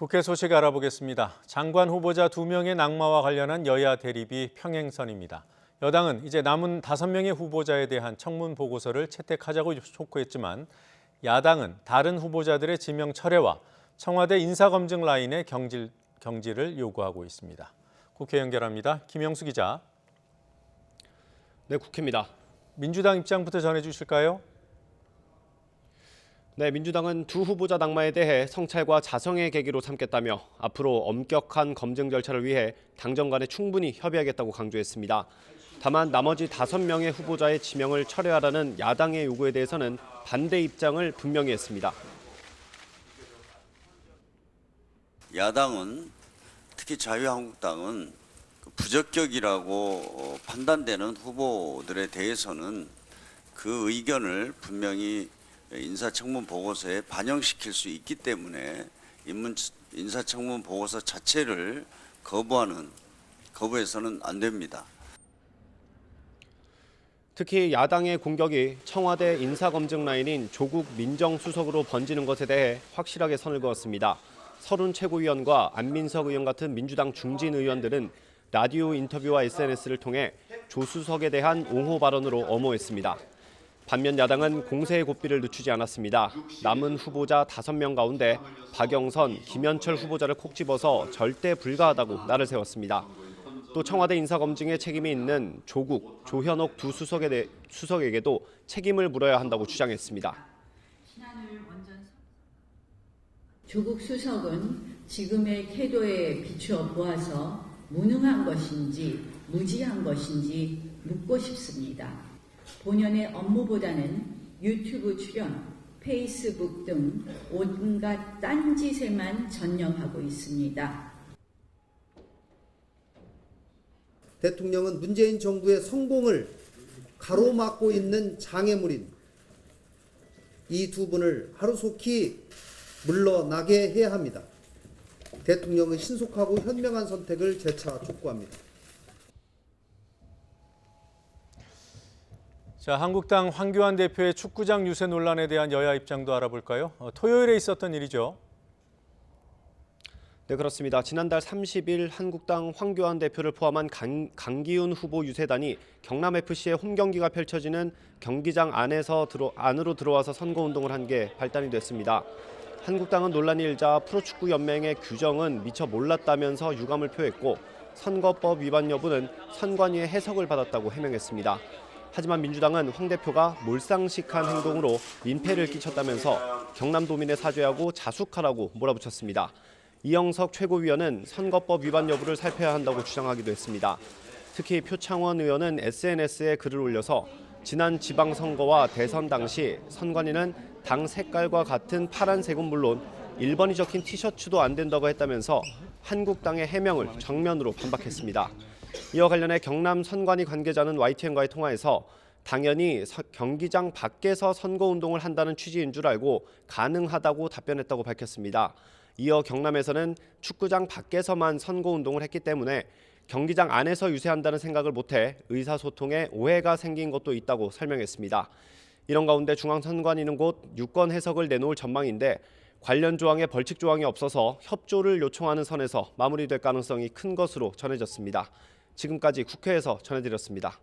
국회 소식 알아보겠습니다. 장관 후보자 2명의 낙마와 관련한 여야 대립이 평행선입니다. 여당은 이제 남은 5명의 후보자에 대한 청문 보고서를 채택하자고 촉구했지만 야당은 다른 후보자들의 지명 철회와 청와대 인사검증 라인의 경지를 요구하고 있습니다. 국회 연결합니다. 김영수 기자. 네, 국회입니다. 민주당 입장부터 전해주실까요? 네, 민주당은 두 후보자 낙마에 대해 성찰과 자성의 계기로 삼겠다며 앞으로 엄격한 검증 절차를 위해 당정 간에 충분히 협의하겠다고 강조했습니다. 다만 나머지 5명의 후보자의 지명을 철회하라는 야당의 요구에 대해서는 반대 입장을 분명히 했습니다. 야당은 특히 자유한국당은 부적격이라고 판단되는 후보들에 대해서는 그 의견을 분명히 인사청문 보고서에 반영시킬 수 있기 때문에 인사청문 보고서 자체를 거부해서는 안 됩니다. 특히 야당의 공격이 청와대 인사검증 라인인 조국 민정수석으로 번지는 것에 대해 확실하게 선을 그었습니다. 서른 최고위원과 안민석 의원 같은 민주당 중진 의원들은 라디오 인터뷰와 SNS를 통해 조 수석에 대한 옹호 발언으로 엄호했습니다. 반면 야당은 공세의 고삐를 늦추지 않았습니다. 남은 후보자 5명 가운데 박영선, 김현철 후보자를 콕 집어서 절대 불가하다고 날을 세웠습니다. 또 청와대 인사검증에 책임이 있는 조국, 조현옥 두 수석에게도 책임을 물어야 한다고 주장했습니다. 조국 수석은 지금의 태도에 비추어 보아서 무능한 것인지 무지한 것인지 묻고 싶습니다. 본연의 업무보다는 유튜브 출연, 페이스북 등 온갖 딴짓에만 전념하고 있습니다. 대통령은 문재인 정부의 성공을 가로막고 있는 장애물인 이 두 분을 하루속히 물러나게 해야 합니다. 대통령은 신속하고 현명한 선택을 재차 촉구합니다. 자, 한국당 황교안 대표의 축구장 유세 논란에 대한 여야 입장도 알아볼까요? 토요일에 있었던 일이죠. 네, 그렇습니다. 지난달 30일 한국당 황교안 대표를 포함한 강기훈 후보 유세단이 경남FC의 홈경기가 펼쳐지는 경기장 안으로 들어와서 선거운동을 한 게 발단이 됐습니다. 한국당은 논란이 일자 프로축구연맹의 규정은 미처 몰랐다면서 유감을 표했고 선거법 위반 여부는 선관위의 해석을 받았다고 해명했습니다. 하지만 민주당은 황 대표가 몰상식한 행동으로 민폐를 끼쳤다면서 경남도민에 사죄하고 자숙하라고 몰아붙였습니다. 이영석 최고위원은 선거법 위반 여부를 살펴야 한다고 주장하기도 했습니다. 특히 표창원 의원은 SNS에 글을 올려서 지난 지방선거와 대선 당시 선관위는 당 색깔과 같은 파란색은 물론 1번이 적힌 티셔츠도 안 된다고 했다면서 한국당의 해명을 정면으로 반박했습니다. 이와 관련해 경남 선관위 관계자는 YTN과의 통화에서 당연히 경기장 밖에서 선거운동을 한다는 취지인 줄 알고 가능하다고 답변했다고 밝혔습니다. 이어 경남에서는 축구장 밖에서만 선거운동을 했기 때문에 경기장 안에서 유세한다는 생각을 못해 의사소통에 오해가 생긴 것도 있다고 설명했습니다. 이런 가운데 중앙선관위는 곧 유권 해석을 내놓을 전망인데 관련 조항에 벌칙 조항이 없어서 협조를 요청하는 선에서 마무리될 가능성이 큰 것으로 전해졌습니다. 지금까지 국회에서 전해드렸습니다.